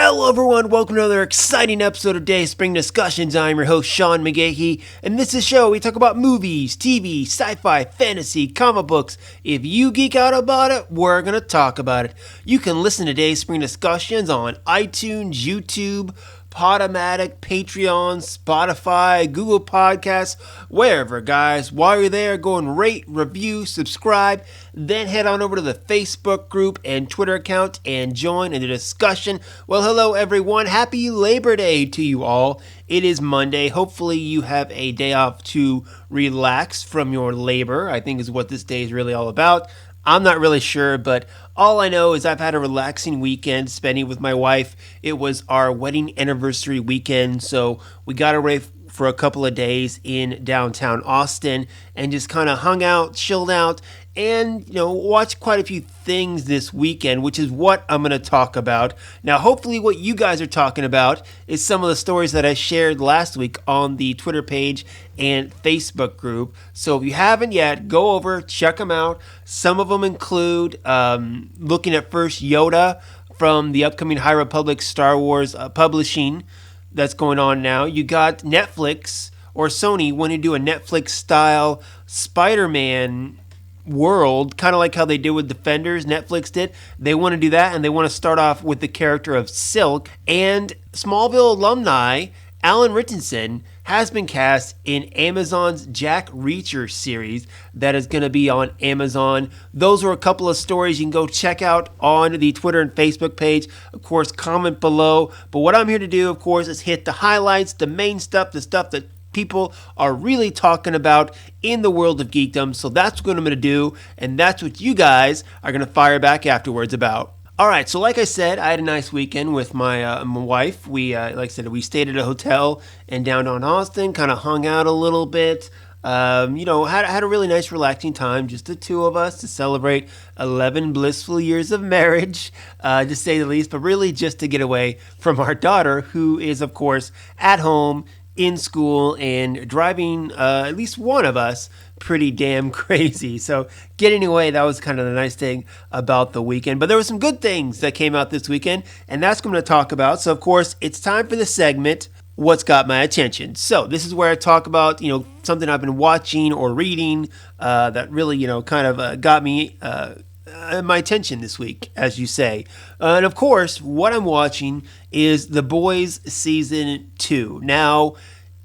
Hello everyone, welcome to another exciting episode of Dayspring Discussions. I'm your host Sean McGahee, and this is a show we talk about movies, TV, sci-fi, fantasy, comic books. If you geek out about it, we're going to talk about it. You can listen to Dayspring Discussions on iTunes, YouTube, Podomatic, Patreon, Spotify, Google Podcasts, wherever, guys. While you're there, go and rate, review, subscribe, then head on over to the Facebook group and Twitter account and join in the discussion. Well, hello, everyone. Happy Labor Day to you all. It is Monday. Hopefully, you have a day off to relax from your labor, I think is what this day is really all about. I'm not really sure, but all I know is I've had a relaxing weekend spending with my wife. It was our wedding anniversary weekend, so we got away for a couple of days in downtown Austin and just kind of hung out, chilled out, and watched quite a few things this weekend, which is what I'm going to talk about. Now, hopefully what you guys are talking about is some of the stories that I shared last week on the Twitter page and Facebook group. So if you haven't yet, go over, check them out. Some of them include looking at first Yoda from the upcoming High Republic Star Wars publishing that's going on now. You got Netflix or Sony want to do a Netflix style Spider-Man world, kind of like how they did with Defenders. Netflix did. They want to do that, and they want to start off with the character of Silk. And Smallville alumni Alan Richardson has been cast in Amazon's Jack Reacher series that is going to be on Amazon. Those are a couple of stories you can go check out on the Twitter and Facebook page. Of course, comment below. But what I'm here to do, of course, is hit the highlights, the main stuff, the stuff that people are really talking about in the world of geekdom. So that's what I'm going to do, and that's what you guys are going to fire back afterwards about. All right, so like I said, I had a nice weekend with my wife. We, like I said, we stayed at a hotel in downtown Austin, kind of hung out a little bit. Had a really nice, relaxing time, just the two of us, to celebrate 11 blissful years of marriage, to say the least, but really just to get away from our daughter, who is, of course, at home, in school, and driving at least one of us pretty damn crazy. So getting away, that was kind of the nice thing about the weekend. But there were some good things that came out this weekend, and that's what I'm going to talk about. So, of course, it's time for the segment, What's Got My Attention? So this is where I talk about, something I've been watching or reading that really, kind of got me my attention this week, as you say. And of course, what I'm watching is The Boys Season 2. Now,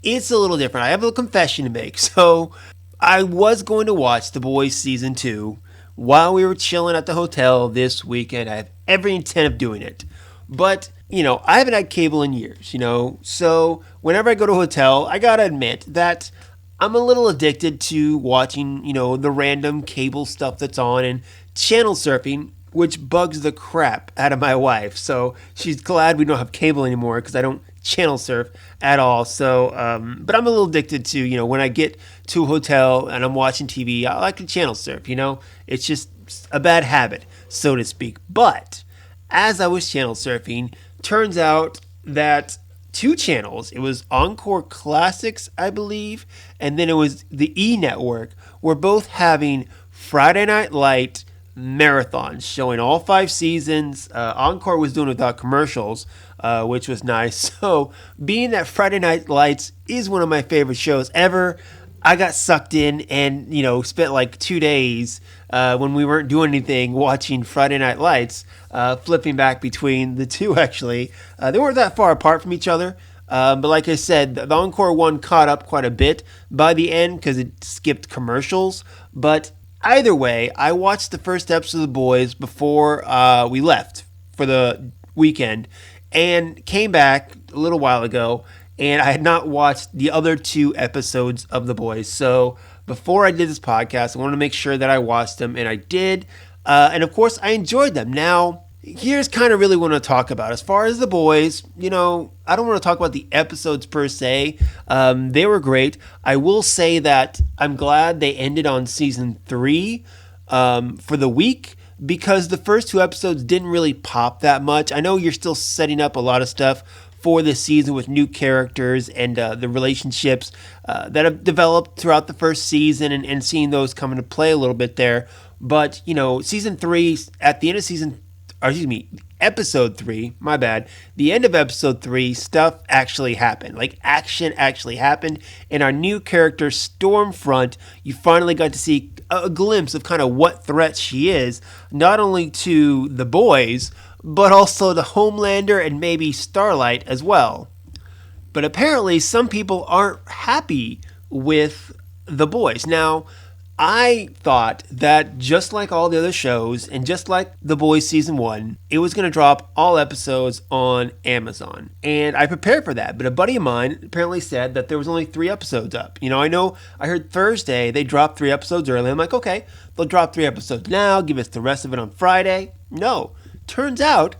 it's a little different. I have a confession to make. So, I was going to watch The Boys Season 2 while we were chilling at the hotel this weekend. I have every intent of doing it. But, I haven't had cable in years, So, whenever I go to a hotel, I gotta admit that I'm a little addicted to watching, the random cable stuff that's on and channel surfing, which bugs the crap out of my wife. So she's glad we don't have cable anymore because I don't channel surf at all. So, but I'm a little addicted to, when I get to a hotel and I'm watching TV, I like to channel surf, It's just a bad habit, so to speak. But as I was channel surfing, turns out that two channels, it was Encore Classics, I believe, and then it was the E! Network, were both having Friday Night Light marathons showing all 5 seasons. Encore was doing it without commercials, which was nice. So being that Friday Night Lights is one of my favorite shows ever, I got sucked in and, spent like 2 days when we weren't doing anything watching Friday Night Lights, flipping back between the two, actually. They weren't that far apart from each other. But like I said, the Encore one caught up quite a bit by the end because it skipped commercials. But either way, I watched the first episode of The Boys before we left for the weekend and came back a little while ago, and I had not watched the other 2 episodes of The Boys. So before I did this podcast, I wanted to make sure that I watched them, and I did. And of course, I enjoyed them. Now, here's kind of really what I want to talk about. As far as The Boys, I don't want to talk about the episodes per se. They were great. I will say that I'm glad they ended on season 3 for the week, because the first 2 episodes didn't really pop that much. I know you're still setting up a lot of stuff for this season with new characters and the relationships that have developed throughout the first season, and seeing those come into play a little bit there. But, season 3, at the end of episode 3, my bad, the end of episode 3, stuff actually happened. Like, action actually happened. And our new character, Stormfront, you finally got to see a glimpse of kind of what threat she is, not only to the boys, but also to Homelander and maybe Starlight as well. But apparently, some people aren't happy with the boys. Now, I thought that just like all the other shows, and just like The Boys Season 1, it was going to drop all episodes on Amazon. And I prepared for that, but a buddy of mine apparently said that there was only 3 episodes up. I heard Thursday they dropped 3 episodes early. I'm like, okay, they'll drop 3 episodes now, give us the rest of it on Friday. No, turns out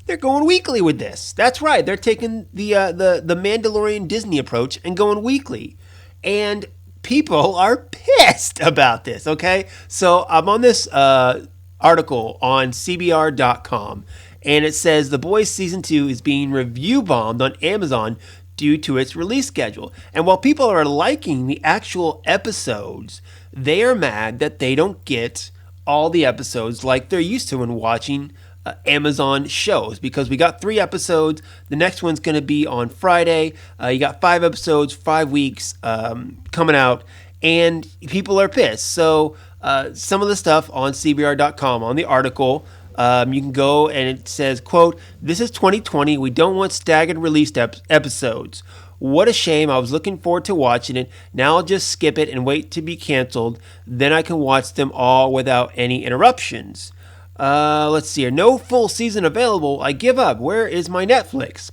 they're going weekly with this. That's right, they're taking the Mandalorian Disney approach and going weekly. And people are pissed about this, okay? So I'm on this article on CBR.com, and it says The Boys Season 2 is being review bombed on Amazon due to its release schedule. And while people are liking the actual episodes, they are mad that they don't get all the episodes like they're used to when watching Amazon shows, because we got 3 episodes. The next one's going to be on Friday. You got 5 episodes, 5 weeks coming out, and people are pissed. So some of the stuff on CBR.com, on the article, you can go and it says, quote, "This is 2020. We don't want staggered released episodes. What a shame. I was looking forward to watching it. Now I'll just skip it and wait to be canceled. Then I can watch them all without any interruptions. Let's see here. No full season available. I give up. Where is my Netflix?"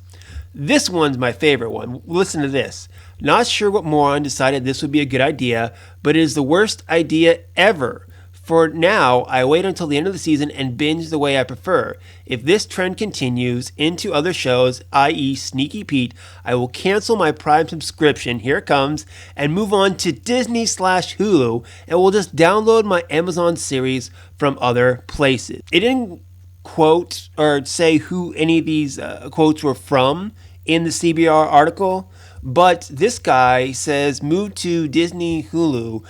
This one's my favorite one. Listen to this. "Not sure what moron decided this would be a good idea, but it is the worst idea ever. For now, I wait until the end of the season and binge the way I prefer. If this trend continues into other shows, i.e. Sneaky Pete, I will cancel my Prime subscription," here it comes, "and move on to Disney/Hulu, and will just download my Amazon series from other places." It didn't quote or say who any of these quotes were from in the CBR article, but this guy says move to Disney Hulu.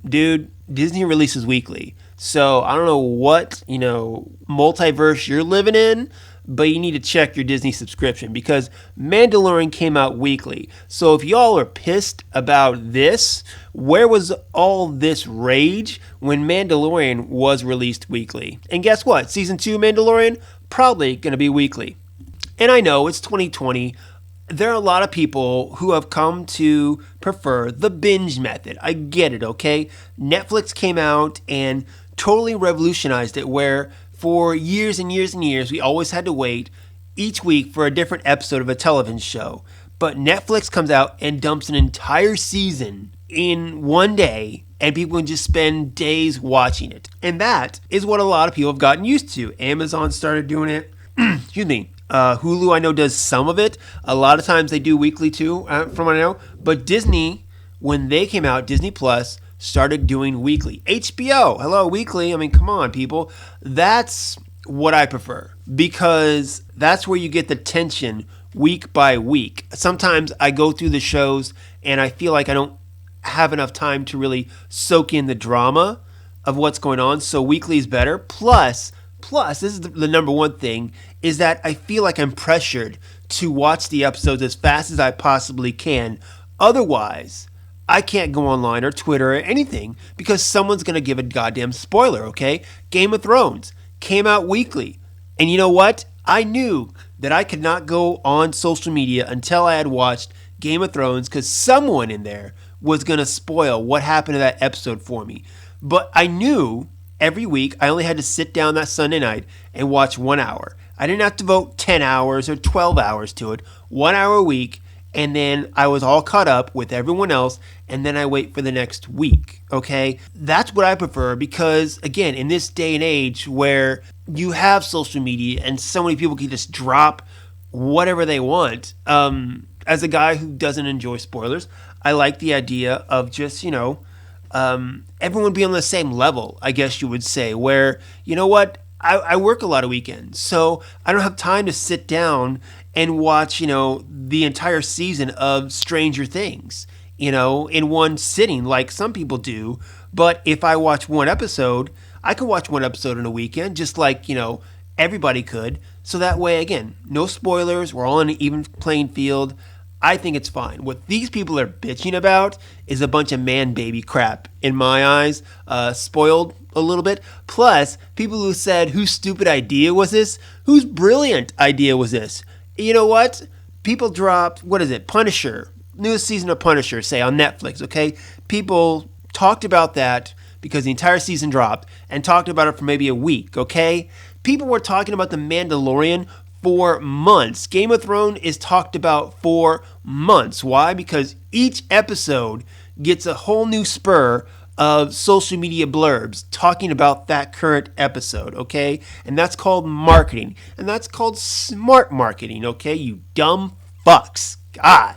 Dude, Disney releases weekly. So I don't know what, multiverse you're living in, but you need to check your Disney subscription, because Mandalorian came out weekly. So if y'all are pissed about this, where was all this rage when Mandalorian was released weekly? And guess what? Season 2 Mandalorian, probably going to be weekly. And I know it's 2020. There are a lot of people who have come to prefer the binge method. I get it, okay? Netflix came out and totally revolutionized it, where for years and years and years, we always had to wait each week for a different episode of a television show. But Netflix comes out and dumps an entire season in one day, and people can just spend days watching it. And that is what a lot of people have gotten used to. Amazon started doing it. Excuse me. Hulu, I know, does some of it. A lot of times they do weekly too, from what I know. But Disney, when they came out, Disney Plus started doing weekly. HBO, hello, weekly. I mean, come on, people. That's what I prefer, because that's where you get the tension week by week. Sometimes I go through the shows and I feel like I don't have enough time to really soak in the drama of what's going on. So weekly is better. Plus, this is the number one thing, is that I feel like I'm pressured to watch the episodes as fast as I possibly can. Otherwise, I can't go online or Twitter or anything, because someone's going to give a goddamn spoiler, okay? Game of Thrones came out weekly. And you know what? I knew that I could not go on social media until I had watched Game of Thrones, because someone in there was going to spoil what happened to that episode for me. But I knew every week I only had to sit down that Sunday night and watch 1 hour. I didn't have to devote 10 hours or 12 hours to it. 1 hour a week, and then I was all caught up with everyone else, and then I wait for the next week, okay? That's what I prefer, because, again, in this day and age where you have social media and so many people can just drop whatever they want, as a guy who doesn't enjoy spoilers, I like the idea of just, everyone be on the same level, I guess you would say, where, you know what, I work a lot of weekends, so I don't have time to sit down and watch, the entire season of Stranger Things, in one sitting like some people do. But if I watch one episode, I can watch one episode in a weekend, just like, everybody could. So that way, again, no spoilers. We're all on an even playing field. I think it's fine. What these people are bitching about is a bunch of man baby crap, in my eyes, spoiled a little bit. Plus, people who said, whose stupid idea was this? Whose brilliant idea was this? You know what? People dropped, what is it, Punisher, newest season of Punisher, say, on Netflix, okay? People talked about that because the entire season dropped and talked about it for maybe a week, okay? People were talking about The Mandalorian for months. Game of Thrones is talked about for months. Why? Because each episode gets a whole new spur of social media blurbs talking about that current episode, okay? And that's called marketing. And that's called smart marketing, okay? You dumb fucks. God.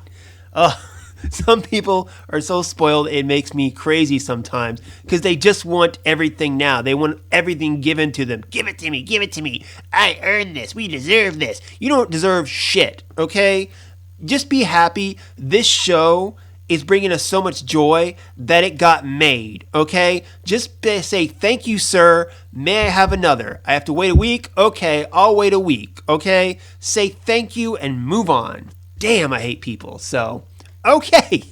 Some people are so spoiled it makes me crazy sometimes because they just want everything now. They want everything given to them. Give it to me. Give it to me. I earned this. We deserve this. You don't deserve shit, okay? Just be happy. This show is bringing us so much joy that it got made, okay? Just say, thank you, sir. May I have another? I have to wait a week? Okay, I'll wait a week, okay? Say thank you and move on. Damn, I hate people, so... Okay.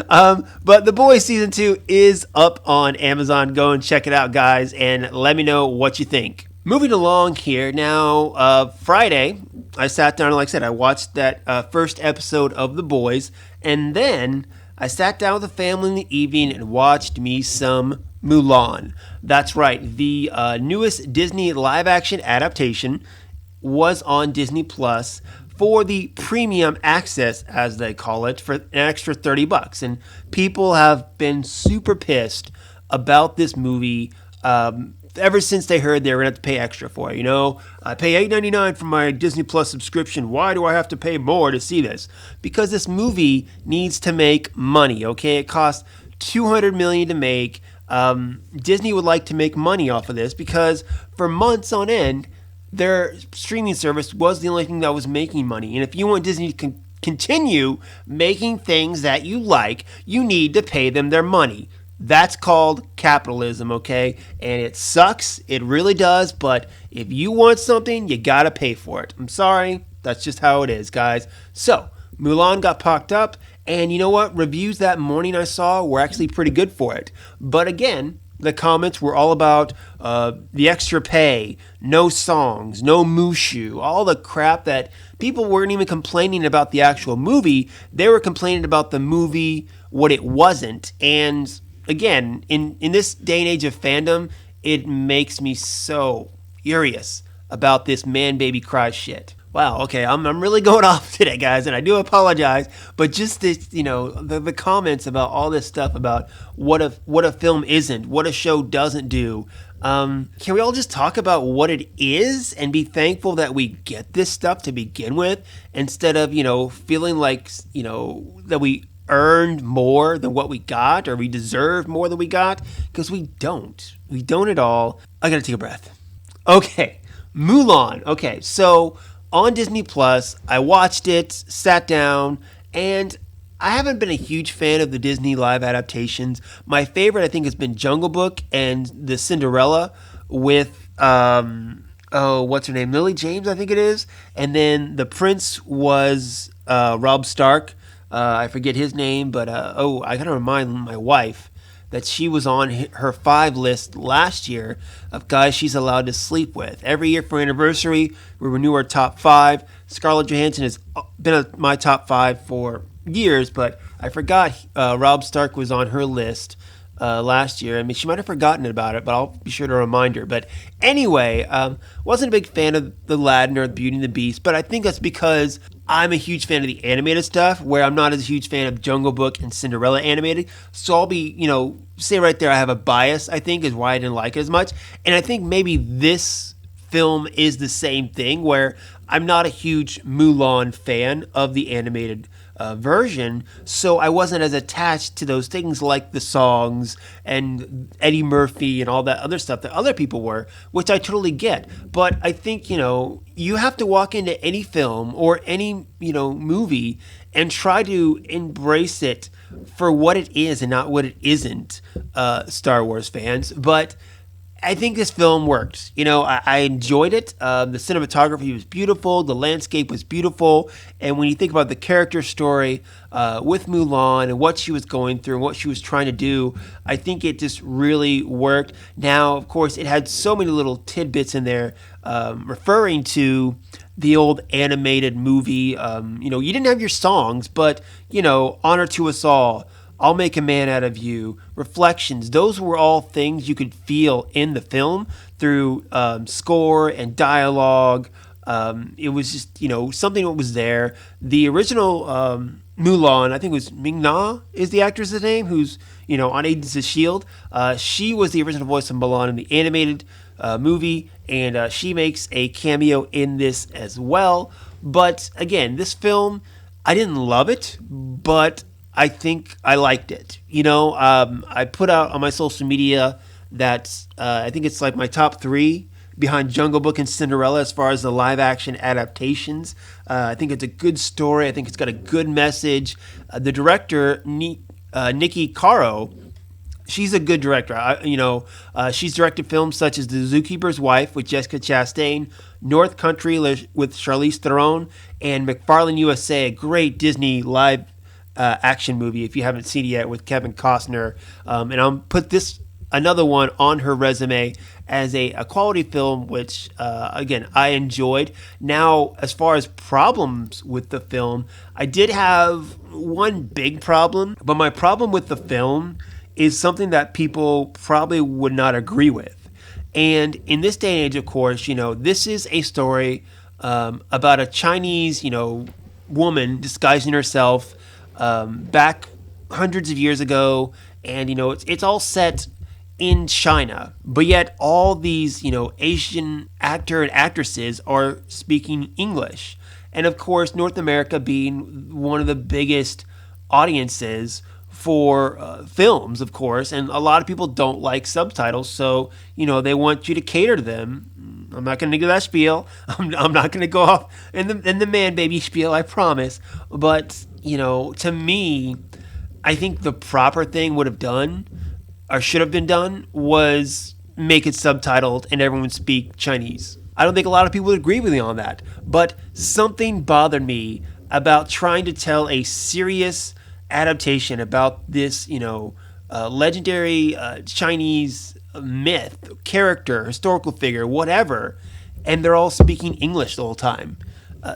But The Boys Season 2 is up on Amazon. Go and check it out, guys, and let me know what you think. Moving along here now, Friday, I sat down, like I said, I watched that first episode of The Boys, and then I sat down with the family in the evening and watched me some Mulan. That's right, the newest Disney live-action adaptation was on Disney Plus for the premium access, as they call it, for an extra $30. And people have been super pissed about this movie ever since they heard they were going to have to pay extra for it. You know, I pay $8.99 for my Disney Plus subscription. Why do I have to pay more to see this? Because this movie needs to make money, okay? It costs $200 million to make. Disney would like to make money off of this because for months on end, their streaming service was the only thing that was making money. And if you want Disney to continue making things that you like, you need to pay them their money. That's called capitalism, okay? And it sucks. It really does. But if you want something, you gotta pay for it. I'm sorry. That's just how it is, guys. So, Mulan got popped up. And you know what? Reviews that morning I saw were actually pretty good for it. But again, the comments were all about the extra pay, no songs, no Mushu, all the crap that people weren't even complaining about the actual movie. They were complaining about the movie, what it wasn't. And again, in this day and age of fandom, it makes me so furious about this man baby cry shit. Wow, okay, I'm really going off today, guys, and I do apologize, but just this, you know, the comments about all this stuff about what a film isn't, what a show doesn't do. Can we all just talk about what it is and be thankful that we get this stuff to begin with, instead of, you know, feeling like, you know, that we earned more than what we got, or we deserve more than we got? Because we don't. We don't at all. I gotta take a breath. Okay, Mulan. Okay, so on Disney Plus, I watched it, sat down, and I haven't been a huge fan of the Disney live adaptations. My favorite, I think, has been Jungle Book and the Cinderella with, what's her name? Lily James, I think it is. And then the Prince was Rob Stark. I forget his name, but, I gotta remind my wife that she was on her 5 list last year of guys she's allowed to sleep with. Every year for anniversary, we renew our top 5. Scarlett Johansson has been my top 5 for years, but I forgot Rob Stark was on her list last year. I mean, she might have forgotten about it, but I'll be sure to remind her. But anyway, wasn't a big fan of the Aladdin or the Beauty and the Beast, but I think that's because I'm a huge fan of the animated stuff, where I'm not as a huge fan of Jungle Book and Cinderella animated. So I'll be, you know, say right there I have a bias, I think, is why I didn't like it as much. And I think maybe this film is the same thing, where I'm not a huge Mulan fan of the animated version, so I wasn't as attached to those things like the songs and Eddie Murphy and all that other stuff that other people were, which I totally get. But I think, you know, you have to walk into any film or any, you know, movie and try to embrace it for what it is and not what it isn't, Star Wars fans. But I think this film worked. I enjoyed it. The cinematography was beautiful. The landscape was beautiful. And when you think about the character story with Mulan and what she was going through and what she was trying to do, I think it just really worked. Now, of course, it had so many little tidbits in there referring to the old animated movie. You didn't have your songs, but, Honor to Us All, I'll Make a Man Out of You, Reflections, those were all things you could feel in the film through score and dialogue. It was just, something that was there. The original Mulan, I think it was Ming Na is the actress's name, who's, on Agents of S.H.I.E.L.D. She was the original voice of Mulan in the animated movie, and she makes a cameo in this as well. But again, this film, I didn't love it, but I think I liked it. I put out on my social media that I think it's like my top three behind Jungle Book and Cinderella as far as the live action adaptations. I think it's a good story. I think it's got a good message. The director, Nikki Caro, she's a good director. She's directed films such as The Zookeeper's Wife with Jessica Chastain, North Country with Charlize Theron, and McFarlane USA, a great Disney live action movie if you haven't seen it yet with Kevin Costner. And I'll put another one on her resume as a quality film, which again I enjoyed. Now, as far as problems with the film, I did have one big problem, but my problem with the film is something that people probably would not agree with. And in this day and age, of course, this is a story about a Chinese, woman disguising herself back hundreds of years ago, and it's all set in China, but yet all these Asian actor and actresses are speaking English, and of course North America being one of the biggest audiences for films, of course, and a lot of people don't like subtitles, so they want you to cater to them. I'm not going to do that spiel. I'm not going to go off in the man baby spiel, I promise. But to me, I think the proper thing would have done, or should have been done, was make it subtitled and everyone would speak Chinese. I don't think a lot of people would agree with me on that, but something bothered me about trying to tell a serious adaptation about this, legendary Chinese myth, character, historical figure, whatever, and they're all speaking English the whole time.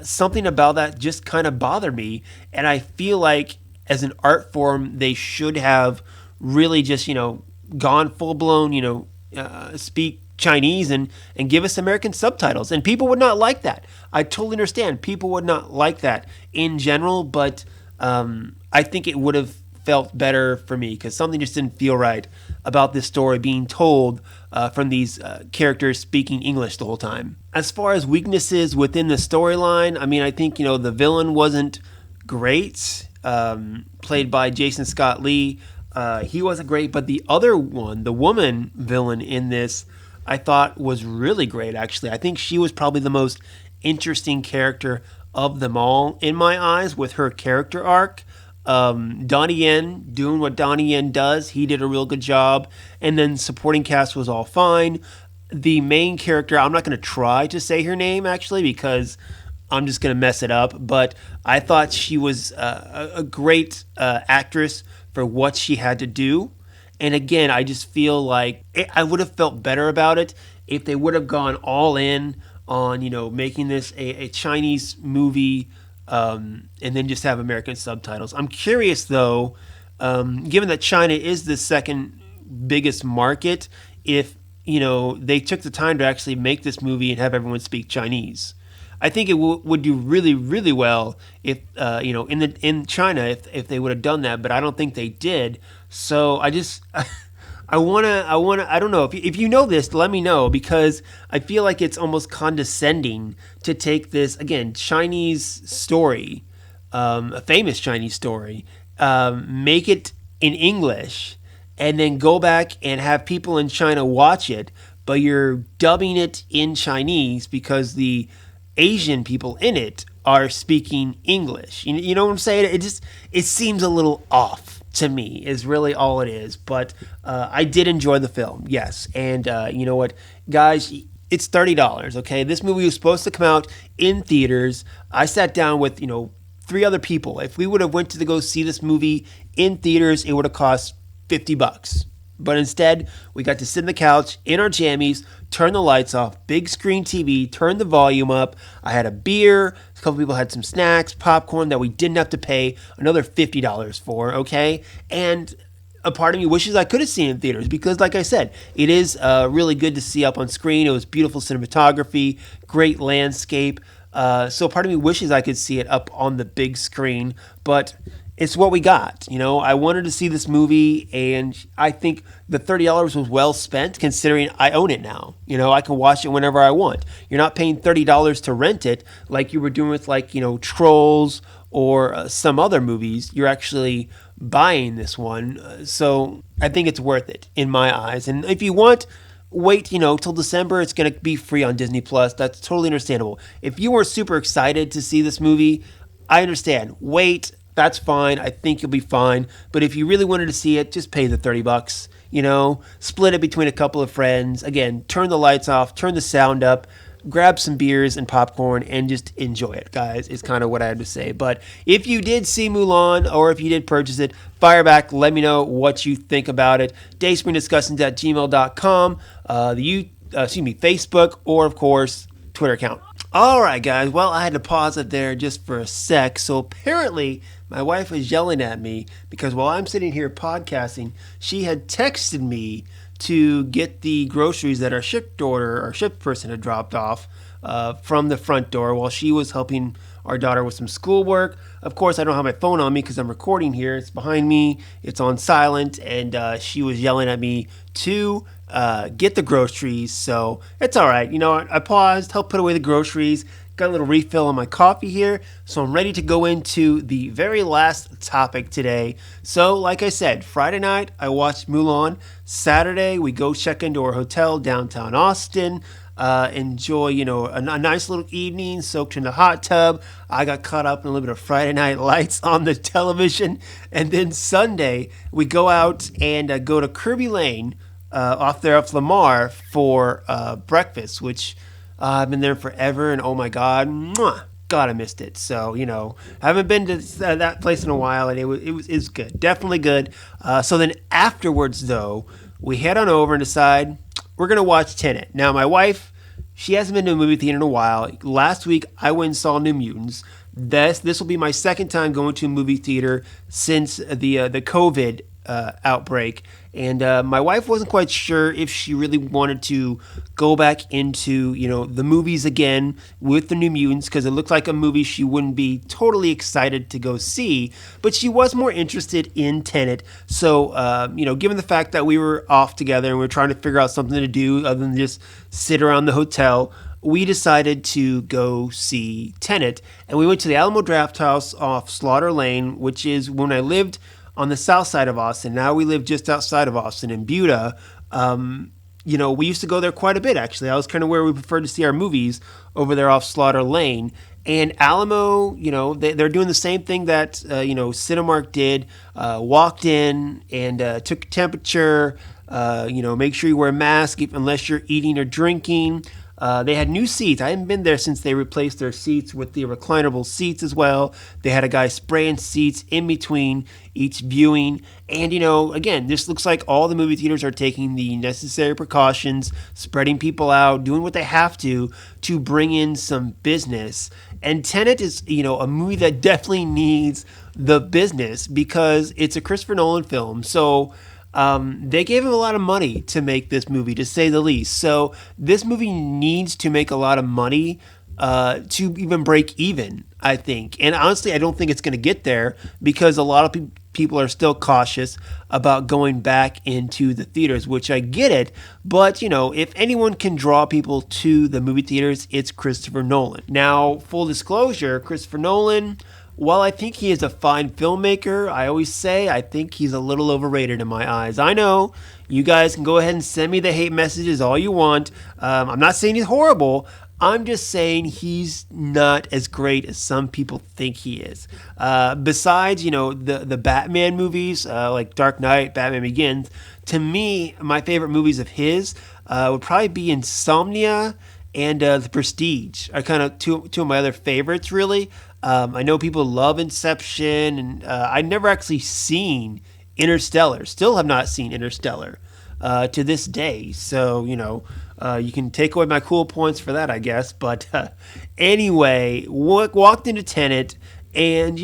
Something about that just kind of bothered me, and I feel like as an art form, they should have really just, gone full blown, speak Chinese and give us American subtitles. And people would not like that. I totally understand. People would not like that in general, but I think it would have felt better for me because something just didn't feel right about this story being told from these characters speaking English the whole time. As far as weaknesses within the storyline, I think, the villain wasn't great, played by Jason Scott Lee. He wasn't great, but the other one, the woman villain in this, I thought was really great, actually. I think she was probably the most interesting character of them all, in my eyes, with her character arc. Donnie Yen doing what Donnie Yen does. He did a real good job. And then supporting cast was all fine. The main character, I'm not going to try to say her name, actually, because I'm just going to mess it up. But I thought she was a great actress for what she had to do. And again, I just feel like I would have felt better about it if they would have gone all in on, making this a Chinese movie and then just have American subtitles. I'm curious, though, given that China is the second biggest market, if, they took the time to actually make this movie and have everyone speak Chinese. I think it would do really, really well if, in China, if they would have done that, but I don't think they did. So I just, I don't know, if you know this, let me know, because I feel like it's almost condescending to take this, again, Chinese story, a famous Chinese story, make it in English, and then go back and have people in China watch it, but you're dubbing it in Chinese because the Asian people in it are speaking English. You know what I'm saying? It seems a little off to me is really all it is. But I did enjoy the film, yes. And you know what, guys, it's $30. Okay, this movie was supposed to come out in theaters. I sat down with three other people. If we would have went to go see this movie in theaters, it would have cost $50. But instead, we got to sit on the couch in our jammies, turn the lights off, big screen TV, turn the volume up. I had a beer. A couple people had some snacks, popcorn that we didn't have to pay another $50 for, okay? And a part of me wishes I could have seen it in theaters because, like I said, it is really good to see up on screen. It was beautiful cinematography, great landscape. So part of me wishes I could see it up on the big screen, but it's what we got. I wanted to see this movie, and I think the $30 was well spent considering I own it now. I can watch it whenever I want. You're not paying $30 to rent it like you were doing with Trolls or some other movies. You're actually buying this one. So I think it's worth it in my eyes. And if you want, wait, till December. It's going to be free on Disney Plus. That's totally understandable. If you were super excited to see this movie, I understand. Wait. That's fine. I think you'll be fine. But if you really wanted to see it, just pay the $30. Split it between a couple of friends. Again, turn the lights off, turn the sound up, grab some beers and popcorn, and just enjoy it, guys. Is kind of what I have to say. But if you did see Mulan, or if you did purchase it, fire back. Let me know what you think about it. dayspringdiscussions@gmail.com, Facebook, or of course Twitter account. All right, guys. Well, I had to pause it there just for a sec. So apparently, my wife was yelling at me because while I'm sitting here podcasting, she had texted me to get the groceries that our shipped person had dropped off from the front door while she was helping our daughter with some schoolwork. Of course, I don't have my phone on me because I'm recording here. It's behind me. It's on silent, and she was yelling at me to get the groceries. So it's all right. I paused, helped put away the groceries, got a little refill on my coffee here, so I'm ready to go into the very last topic today. So, like I said, Friday night, I watched Mulan. Saturday, we go check into our hotel downtown Austin, enjoy, a nice little evening, soaked in the hot tub. I got caught up in a little bit of Friday Night Lights on the television. And then Sunday, we go out and go to Kirby Lane, off Lamar for breakfast, which I've been there forever, and oh my God, God, I missed it. So, I haven't been to that place in a while, and it was good, definitely good. So then afterwards, though, we head on over and decide we're gonna watch Tenet. Now, my wife, she hasn't been to a movie theater in a while. Last week, I went and saw New Mutants. This will be my second time going to a movie theater since the COVID outbreak, and my wife wasn't quite sure if she really wanted to go back into the movies again with the New Mutants, because it looked like a movie she wouldn't be totally excited to go see, but she was more interested in Tenet. So given the fact that we were off together and we were trying to figure out something to do other than just sit around the hotel, we decided to go see Tenet, and we went to the Alamo Drafthouse off Slaughter Lane, which is when I lived on the south side of Austin. Now we live just outside of Austin in Buda. We used to go there quite a bit, actually. That was kind of where we preferred to see our movies, over there off Slaughter Lane. And Alamo, they're doing the same thing that, Cinemark did. Walked in and took temperature, make sure you wear a mask unless you're eating or drinking. They had new seats. I haven't been there since they replaced their seats with the reclinable seats as well. They had a guy spraying seats in between each viewing. And, again, this looks like all the movie theaters are taking the necessary precautions, spreading people out, doing what they have to bring in some business. And Tenet is, a movie that definitely needs the business because it's a Christopher Nolan film. So they gave him a lot of money to make this movie, to say the least. So this movie needs to make a lot of money to even break even, I think. And honestly, I don't think it's going to get there because a lot of people are still cautious about going back into the theaters, which I get it. But, if anyone can draw people to the movie theaters, it's Christopher Nolan. Now, full disclosure, Christopher Nolan, while I think he is a fine filmmaker, I always say I think he's a little overrated in my eyes. I know you guys can go ahead and send me the hate messages all you want. I'm not saying he's horrible. I'm just saying he's not as great as some people think he is. Besides, the Batman movies like Dark Knight, Batman Begins. To me, my favorite movies of his would probably be Insomnia and The Prestige. Are kind of two of my other favorites, really. I know people love Inception, and I never actually seen Interstellar. Still have not seen Interstellar to this day. So, you can take away my cool points for that, I guess. But anyway, walked into Tenet and,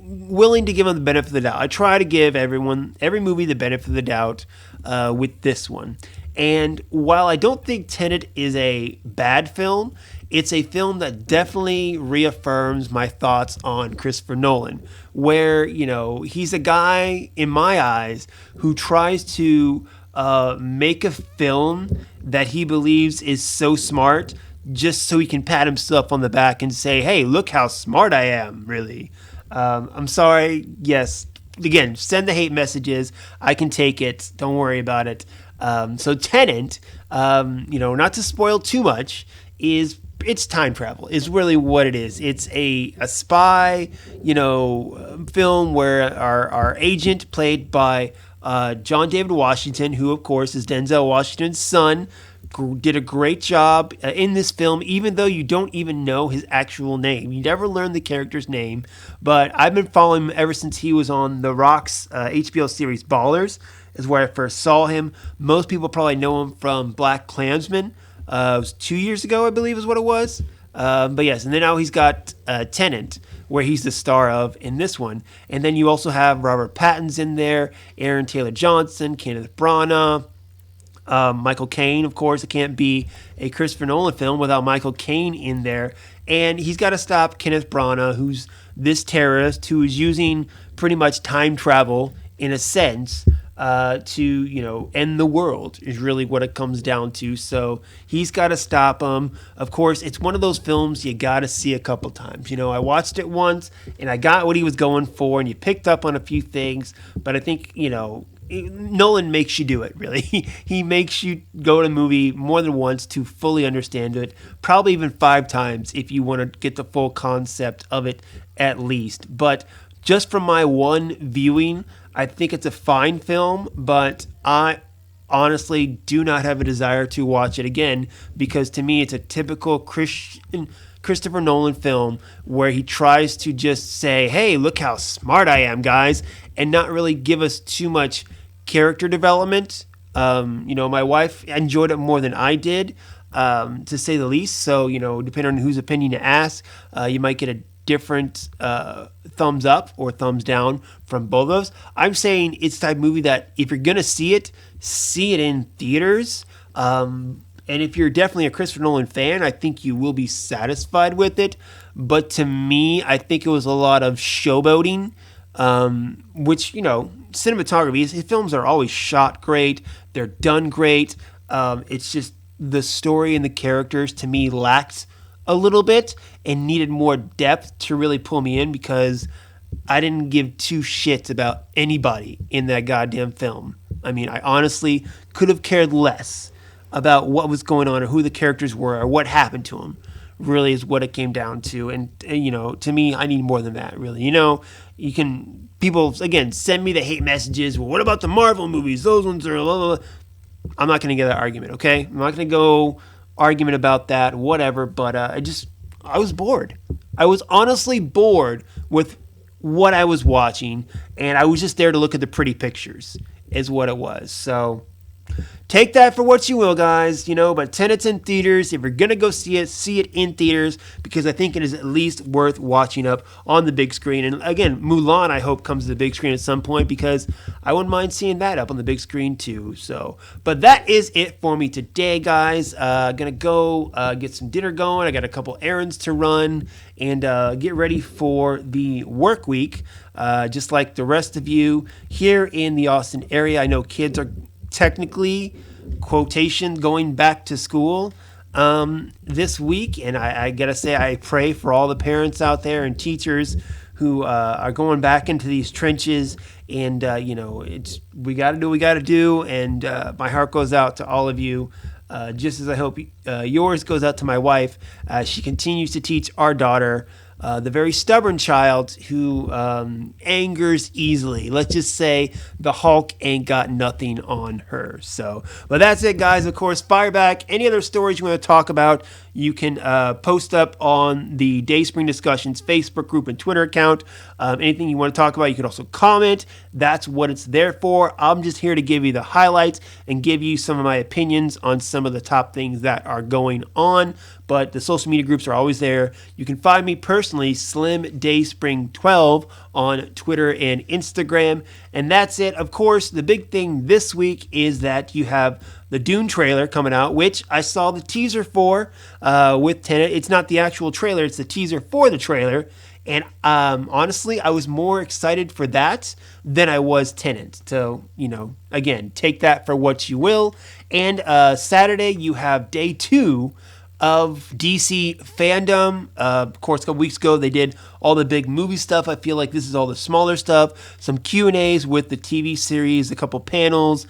willing to give them the benefit of the doubt. I try to give every movie the benefit of the doubt with this one. And while I don't think Tenet is a bad film, it's a film that definitely reaffirms my thoughts on Christopher Nolan, where, he's a guy, in my eyes, who tries to make a film that he believes is so smart just so he can pat himself on the back and say, hey, look how smart I am, really. I'm sorry. Yes. Again, send the hate messages. I can take it. Don't worry about it. So Tenet, not to spoil too much, it's time travel is really what it is. It's a spy, film where our agent, played by John David Washington, who of course is Denzel Washington's son, did a great job in this film, even though you don't even know his actual name. You never learn the character's name, but I've been following him ever since he was on The Rock's HBO series Ballers, is where I first saw him. Most people probably know him from Black Klansman. It was 2 years ago, I believe is what it was. But yes, and then now he's got Tenet, where he's the star of in this one. And then you also have Robert Pattinson in there, Aaron Taylor Johnson, Kenneth Branagh, Michael Caine, of course. It can't be a Christopher Nolan film without Michael Caine in there. And he's got to stop Kenneth Branagh, who's this terrorist who is using pretty much time travel in a sense to end the world, is really what it comes down to. So he's got to stop him. Of course, it's one of those films you got to see a couple times. I watched it once and I got what he was going for, and you picked up on a few things. But I think Nolan makes you do it, really. He makes you go to a movie more than once to fully understand it, probably even 5 times if you want to get the full concept of it at least. But just from my one viewing, I think it's a fine film, but I honestly do not have a desire to watch it again, because to me it's a typical Christopher Nolan film where he tries to just say, hey, look how smart I am, guys, and not really give us too much character development. My wife enjoyed it more than I did, to say the least. So, depending on whose opinion you ask, you might get a different thumbs up or thumbs down from both of us. I'm saying it's the type of movie that if you're going to see it in theaters. And if you're definitely a Christopher Nolan fan, I think you will be satisfied with it. But to me, I think it was a lot of showboating, which, cinematography, his films are always shot great. They're done great. It's just the story and the characters, to me, lacked a little bit and needed more depth to really pull me in, because I didn't give 2 shits about anybody in that goddamn film. I mean, I honestly could have cared less about what was going on or who the characters were or what happened to them, really, is what it came down to. And to me, I need more than that, really. People, again, send me the hate messages. Well, what about the Marvel movies? Those ones are blah, blah, blah. I'm not going to get that argument, okay? I'm not going to go argument about that, whatever. But I was bored. I was honestly bored with what I was watching, and I was just there to look at the pretty pictures, is what it was. So take that for what you will, guys, but Tenet's in theaters. If you're going to go see it in theaters, because I think it is at least worth watching up on the big screen. And again, Mulan, I hope, comes to the big screen at some point, because I wouldn't mind seeing that up on the big screen too. So, but that is it for me today, guys. Gonna go get some dinner going. I got a couple errands to run and get ready for the work week, just like the rest of you here in the Austin area. I know kids are technically, quotation, going back to school this week, and I gotta say, I pray for all the parents out there and teachers who are going back into these trenches, and we gotta do what we gotta do, and my heart goes out to all of you just as I hope yours goes out to my wife as she continues to teach our daughter, the very stubborn child who angers easily. Let's just say the Hulk ain't got nothing on her. So, but that's it, guys. Of course, fire back. Any other stories you want to talk about, you can post up on the Dayspring Discussions Facebook group and Twitter account. Anything you want to talk about, you can also comment. That's what it's there for. I'm just here to give you the highlights and give you some of my opinions on some of the top things that are going on. But the social media groups are always there. You can find me personally, Slim Dayspring 12 on Twitter and Instagram. And that's it. Of course, the big thing this week is that you have the Dune trailer coming out, which I saw the teaser for with Tenet. It's not the actual trailer, it's the teaser for the trailer. And honestly, I was more excited for that than I was Tenet. So, again, take that for what you will. And Saturday, you have day 2 of DC fandom. Of course, a couple weeks ago, they did all the big movie stuff. I feel like this is all the smaller stuff. Some Q&As with the TV series, a couple panels,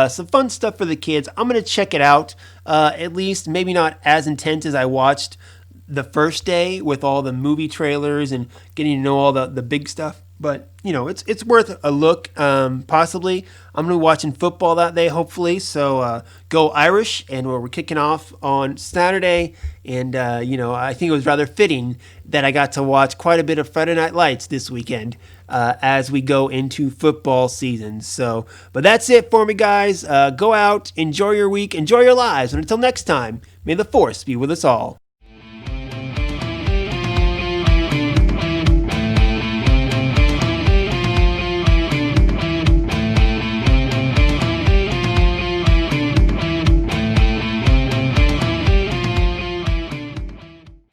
some fun stuff for the kids. I'm going to check it out, at least. Maybe not as intense as I watched the first day with all the movie trailers and getting to know all the big stuff. But, it's worth a look, possibly. I'm going to be watching football that day, hopefully. So go Irish, and we're kicking off on Saturday. And, I think it was rather fitting that I got to watch quite a bit of Friday Night Lights this weekend as we go into football season. So, but that's it for me, guys. Go out, enjoy your week, enjoy your lives. And until next time, may the force be with us all.